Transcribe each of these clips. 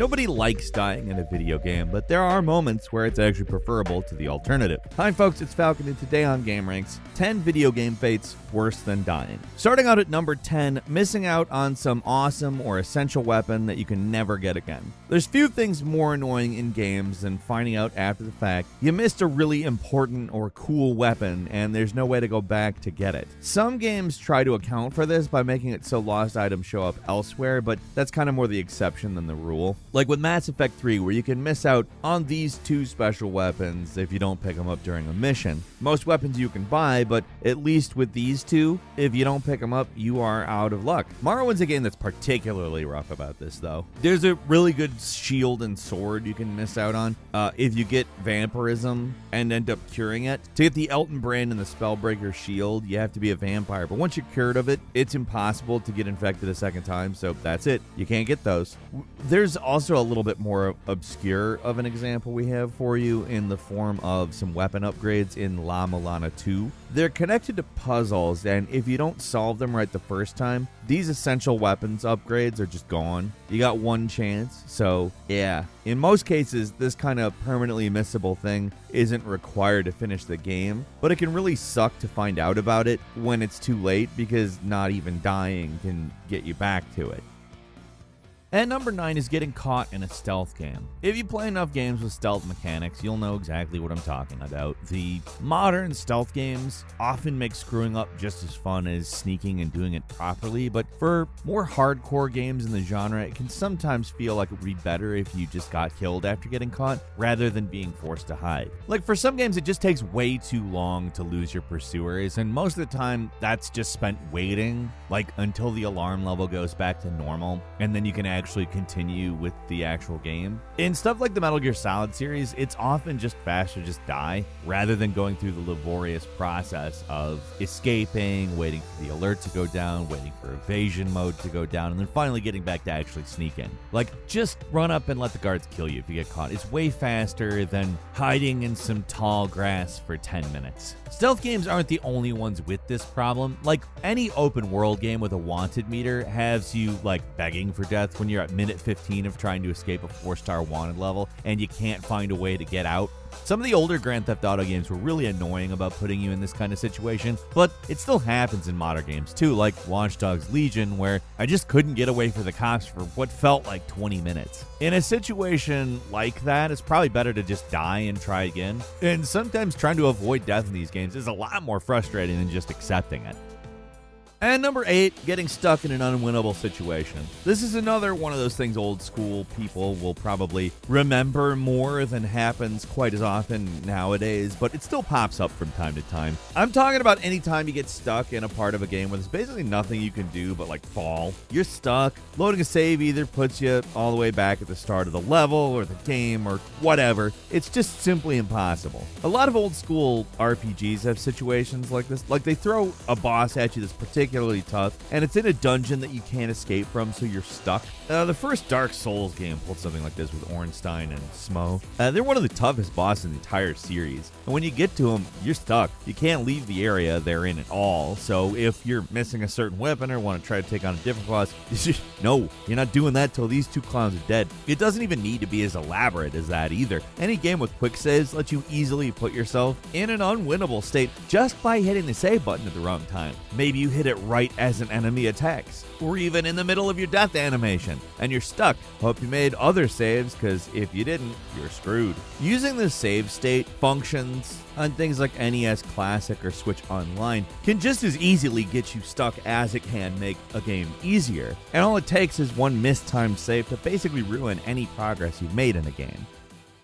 Nobody likes dying in a video game, but there are moments where it's actually preferable to the alternative. Hi folks, it's Falcon, and today on gameranx, 10 video game fates worse than dying. Starting out at number 10, missing out on some awesome or essential weapon that you can never get again. There's few things more annoying in games than finding out after the fact you missed a really important or cool weapon and there's no way to go back to get it. Some games try to account for this by making it so lost items show up elsewhere, but that's kind of more the exception than the rule. Like with Mass Effect 3, where you can miss out on these 2 special weapons if you don't pick them up during a mission. Most weapons you can buy, but at least with these 2, if you don't pick them up, you are out of luck. Morrowind's a game that's particularly rough about this, though. There's a really good shield and sword you can miss out on if you get vampirism and end up curing it. To get the Elton Brand and the Spellbreaker shield, you have to be a vampire, but once you're cured of it, it's impossible to get infected a second time, so that's it. You can't get those. There's also a little bit more obscure of an example we have for you in the form of some weapon upgrades in La Milana 2. They're connected to puzzles, and if you don't solve them right the first time, these essential weapons upgrades are just gone. You got one chance, so yeah. In most cases, this kind of permanently missable thing isn't required to finish the game, but it can really suck to find out about it when it's too late because not even dying can get you back to it. And number 9 is getting caught in a stealth game. If you play enough games with stealth mechanics, you'll know exactly what I'm talking about. The modern stealth games often make screwing up just as fun as sneaking and doing it properly, but for more hardcore games in the genre, it can sometimes feel like it would be better if you just got killed after getting caught, rather than being forced to hide. Like for some games, it just takes way too long to lose your pursuers, and most of the time, that's just spent waiting, like until the alarm level goes back to normal, and then you can actually continue with the actual game. In stuff like the Metal Gear Solid series, it's often just faster to just die rather than going through the laborious process of escaping, waiting for the alert to go down, waiting for evasion mode to go down, and then finally getting back to actually sneak in. Like, just run up and let the guards kill you if you get caught. It's way faster than hiding in some tall grass for 10 minutes. Stealth games aren't the only ones with this problem. Like, any open world game with a wanted meter has you, like, begging for death when you're at minute 15 of trying to escape a 4-star wanted level and you can't find a way to get out. Some of the older Grand Theft Auto games were really annoying about putting you in this kind of situation, but it still happens in modern games too, like Watch Dogs Legion, where I just couldn't get away from the cops for what felt like 20 minutes. In a situation like that, it's probably better to just die and try again. And sometimes trying to avoid death in these games is a lot more frustrating than just accepting it. And number 8, getting stuck in an unwinnable situation. This is another one of those things old school people will probably remember more than happens quite as often nowadays, but it still pops up from time to time. I'm talking about any time you get stuck in a part of a game where there's basically nothing you can do but like fall. You're stuck. Loading a save either puts you all the way back at the start of the level or the game or whatever. It's just simply impossible. A lot of old school RPGs have situations like this. Like they throw a boss at you that's particularly tough, and it's in a dungeon that you can't escape from, so you're stuck. The first Dark Souls game pulled something like this with Ornstein and Smo. They're one of the toughest bosses in the entire series, and when you get to them, you're stuck. You can't leave the area they're in at all, so if you're missing a certain weapon or want to try to take on a different boss, no, you're not doing that till these 2 clowns are dead. It doesn't even need to be as elaborate as that either. Any game with quick saves lets you easily put yourself in an unwinnable state just by hitting the save button at the wrong time. Maybe you hit it right as an enemy attacks, or even in the middle of your death animation, and you're stuck. Hope you made other saves, because if you didn't, you're screwed. Using the save state functions on things like NES Classic or Switch Online can just as easily get you stuck as it can make a game easier, and all it takes is one mistimed save to basically ruin any progress you've made in a game.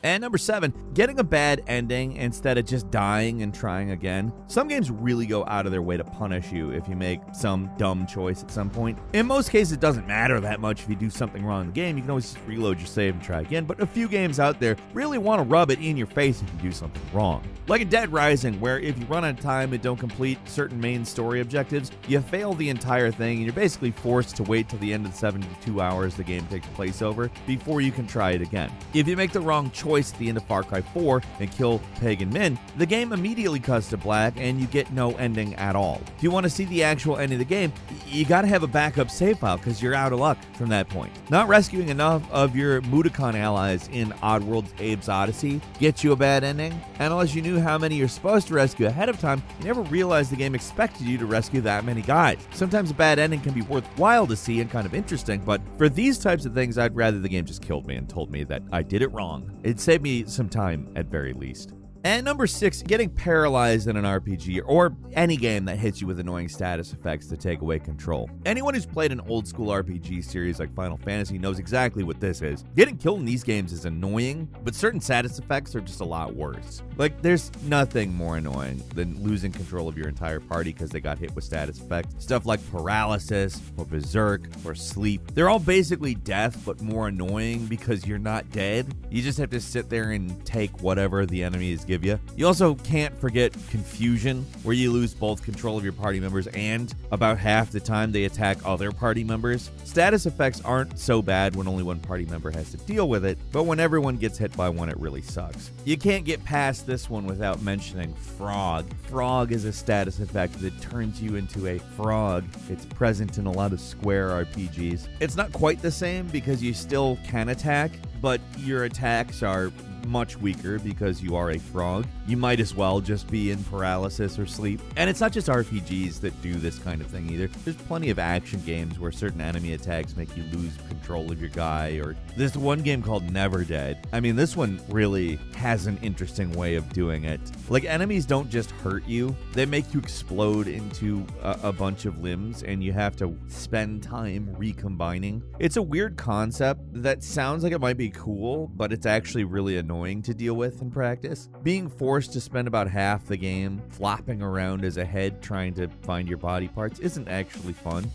And number 7, getting a bad ending instead of just dying and trying again. Some games really go out of their way to punish you if you make some dumb choice at some point. In most cases, it doesn't matter that much if you do something wrong in the game. You can always just reload your save and try again. But a few games out there really want to rub it in your face if you do something wrong. Like in Dead Rising, where if you run out of time and don't complete certain main story objectives, you fail the entire thing and you're basically forced to wait till the end of the 72 hours the game takes place over before you can try it again. If you make the wrong choice choice at the end of Far Cry 4 and kill Pagan Min, the game immediately cuts to black and you get no ending at all. If you want to see the actual ending of the game, you gotta have a backup save file because you're out of luck from that point. Not rescuing enough of your Mudokon allies in Oddworld's Abe's Odyssey gets you a bad ending, and unless you knew how many you're supposed to rescue ahead of time, you never realized the game expected you to rescue that many guys. Sometimes a bad ending can be worthwhile to see and kind of interesting, but for these types of things, I'd rather the game just killed me and told me that I did it wrong. It'd save me some time at very least. And number 6, getting paralyzed in an RPG or any game that hits you with annoying status effects to take away control. Anyone who's played an old school RPG series like Final Fantasy knows exactly what this is. Getting killed in these games is annoying, but certain status effects are just a lot worse. Like, there's nothing more annoying than losing control of your entire party because they got hit with status effects. Stuff like Paralysis or Berserk or Sleep. They're all basically death, but more annoying because you're not dead. You just have to sit there and take whatever the enemy is give you. You also can't forget Confusion, where you lose both control of your party members and about half the time they attack other party members. Status effects aren't so bad when only one party member has to deal with it, but when everyone gets hit by one, it really sucks. You can't get past this one without mentioning Frog. Frog is a status effect that turns you into a frog. It's present in a lot of Square RPGs. It's not quite the same because you still can attack, but your attacks are much weaker because you are a frog. You might as well just be in Paralysis or Sleep. And it's not just RPGs that do this kind of thing either. There's plenty of action games where certain enemy attacks make you lose control of your guy, or there's one game called Never Dead. I mean, this one really has an interesting way of doing it. Like, enemies don't just hurt you, they make you explode into a bunch of limbs, and you have to spend time recombining. It's a weird concept that sounds like it might be cool, but it's actually really annoying to deal with in practice. Being forced to spend about half the game flopping around as a head trying to find your body parts isn't actually fun.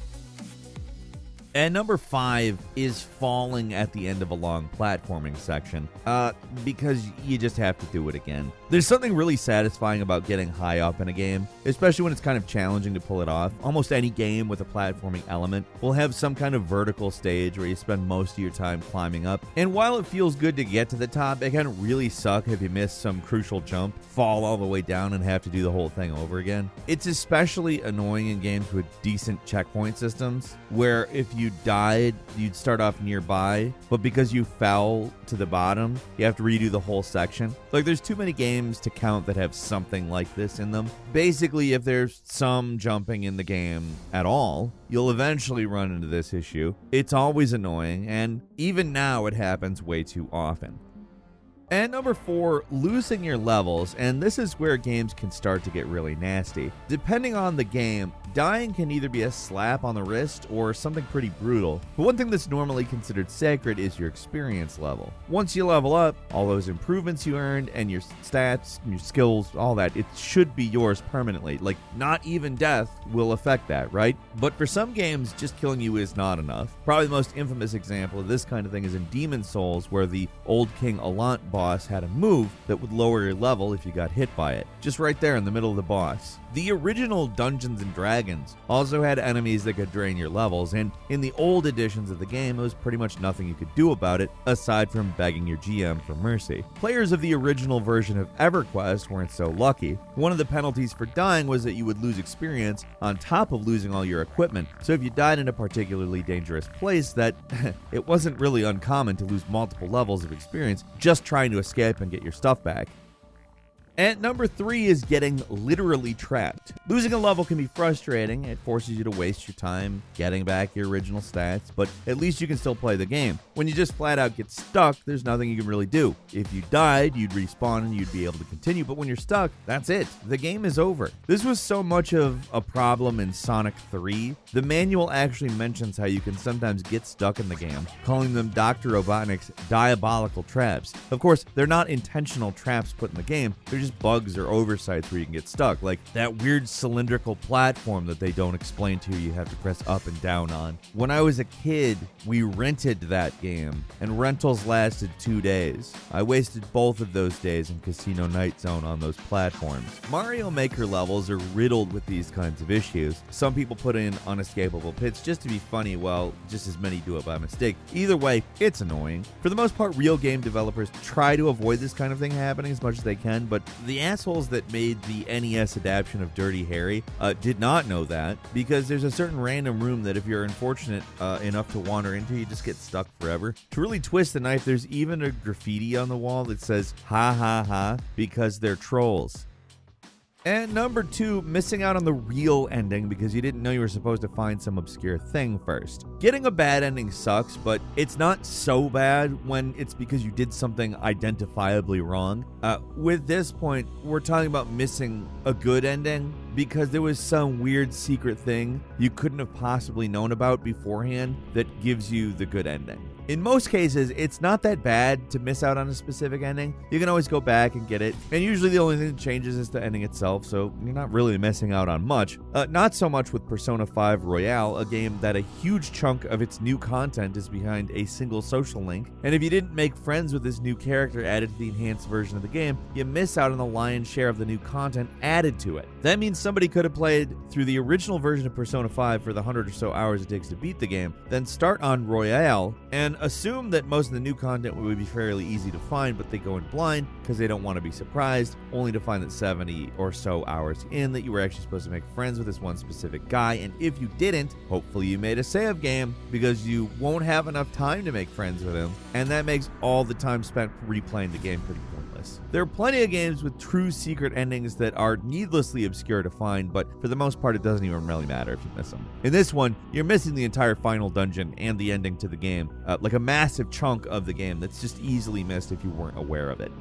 And number 5 is falling at the end of a long platforming section, because you just have to do it again. There's something really satisfying about getting high up in a game, especially when it's kind of challenging to pull it off. Almost any game with a platforming element will have some kind of vertical stage where you spend most of your time climbing up. And while it feels good to get to the top, it can really suck if you miss some crucial jump, fall all the way down, and have to do the whole thing over again. It's especially annoying in games with decent checkpoint systems, where if you died, you'd start off nearby, but because you fell to the bottom, you have to redo the whole section. Like, there's too many games to count that have something like this in them. Basically, if there's some jumping in the game at all, you'll eventually run into this issue. It's always annoying, and even now it happens way too often. And number 4, losing your levels, and this is where games can start to get really nasty. Depending on the game, dying can either be a slap on the wrist or something pretty brutal, but one thing that's normally considered sacred is your experience level. Once you level up, all those improvements you earned and your stats, your skills, all that, it should be yours permanently. Like, not even death will affect that, right? But for some games, just killing you is not enough. Probably the most infamous example of this kind of thing is in Demon's Souls, where the old King Allant boss had a move that would lower your level if you got hit by it. Just right there in the middle of the boss. The original Dungeons & Dragons also had enemies that could drain your levels, and in the old editions of the game, it was pretty much nothing you could do about it, aside from begging your GM for mercy. Players of the original version of EverQuest weren't so lucky. One of the penalties for dying was that you would lose experience on top of losing all your equipment, so if you died in a particularly dangerous place, that it wasn't really uncommon to lose multiple levels of experience just trying to escape and get your stuff back. And number 3 is getting literally trapped. Losing a level can be frustrating. It forces you to waste your time getting back your original stats, but at least you can still play the game. When you just flat out get stuck, there's nothing you can really do. If you died, you'd respawn and you'd be able to continue, but when you're stuck, that's it. The game is over. This was so much of a problem in Sonic 3. The manual actually mentions how you can sometimes get stuck in the game, calling them Dr. Robotnik's diabolical traps. Of course, they're not intentional traps put in the game. They're just bugs or oversights where you can get stuck, like that weird cylindrical platform that they don't explain to you have to press up and down on. When I was a kid, we rented that game, and rentals lasted 2 days. I wasted both of those days in Casino Night Zone on those platforms. Mario Maker levels are riddled with these kinds of issues. Some people put in unescapable pits just to be funny, while just as many do it by mistake. Either way, it's annoying. For the most part, real game developers try to avoid this kind of thing happening as much as they can, but the assholes that made the NES adaptation of Dirty Harry did not know that, because there's a certain random room that if you're unfortunate enough to wander into, you just get stuck forever. To really twist the knife, there's even a graffiti on the wall that says, "Ha ha ha," because they're trolls. And number 2, missing out on the real ending because you didn't know you were supposed to find some obscure thing first. Getting a bad ending sucks, but it's not so bad when it's because you did something identifiably wrong. With this point, we're talking about missing a good ending because there was some weird secret thing you couldn't have possibly known about beforehand that gives you the good ending. In most cases, it's not that bad to miss out on a specific ending. You can always go back and get it, and usually the only thing that changes is the ending itself, so you're not really missing out on much. Not so much with Persona 5 Royale, a game that a huge chunk of its new content is behind a single social link, and if you didn't make friends with this new character added to the enhanced version of the game, you miss out on the lion's share of the new content added to it. That means somebody could have played through the original version of Persona 5 for the 100 or so hours it takes to beat the game, then start on Royale, and assume that most of the new content would be fairly easy to find, but they go in blind because they don't want to be surprised, only to find that 70 or so hours in that you were actually supposed to make friends with this one specific guy, and if you didn't, hopefully you made a save game because you won't have enough time to make friends with him, and that makes all the time spent replaying the game pretty pointless. There are plenty of games with true secret endings that are needlessly obscure to find, but for the most part it doesn't even really matter if you miss them. In this one, you're missing the entire final dungeon and the ending to the game, like a massive chunk of the game that's just easily missed if you weren't aware of it.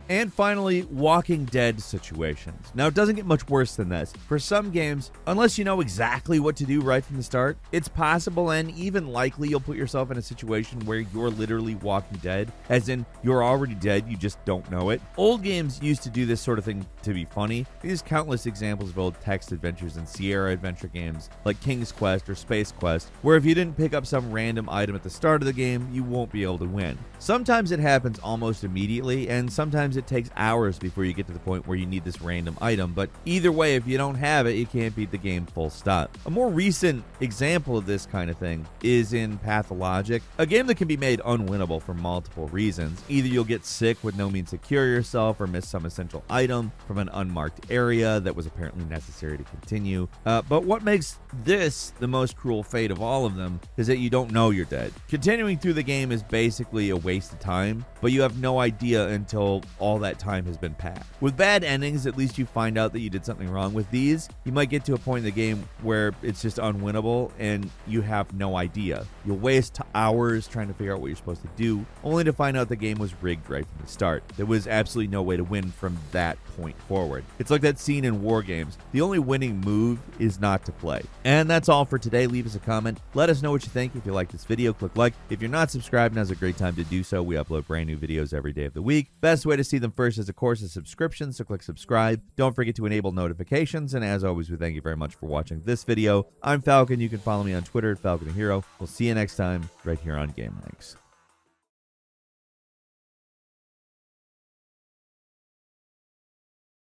And finally, Walking Dead situations. Now, it doesn't get much worse than this. For some games, unless you know exactly what to do right from the start, it's possible and even likely you'll put yourself in a situation where you're literally walking dead, as in you're already dead, you just don't know it. Old games used to do this sort of thing to be funny. There's countless examples of old text adventures and Sierra adventure games like King's Quest or Space Quest, where if you didn't pick up some random item at the start of the game, you won't be able to win. Sometimes it happens almost immediately, and sometimes it takes hours before you get to the point where you need this random item, but either way, if you don't have it, you can't beat the game full stop. A more recent example of this kind of thing is in Pathologic, a game that can be made unwinnable for multiple reasons. Either you'll get sick with no means to cure yourself, or miss some essential item from an unmarked area that was apparently necessary to continue. But what makes this the most cruel fate of all of them is that you don't know you're dead. Continuing through the game is basically a waste of time, but you have no idea until all that time has been passed. With bad endings, at least you find out that you did something wrong. With these, you might get to a point in the game where it's just unwinnable and you have no idea. You'll waste hours trying to figure out what you're supposed to do, only to find out the game was rigged right from the start. There was absolutely no way to win from that point forward. It's like that scene in War Games. The only winning move is not to play. And that's all for today. Leave us a comment. Let us know what you think. If you like this video, click like. If you're not subscribed, now's a great time to do so. We upload brand new videos every day of the week. Best way to see them first is, of course, a subscription, so click subscribe. Don't forget to enable notifications, and as always, we thank you very much for watching this video. I'm Falcon. You can follow me on Twitter at FalconHero. We'll see you next time right here on gameranx.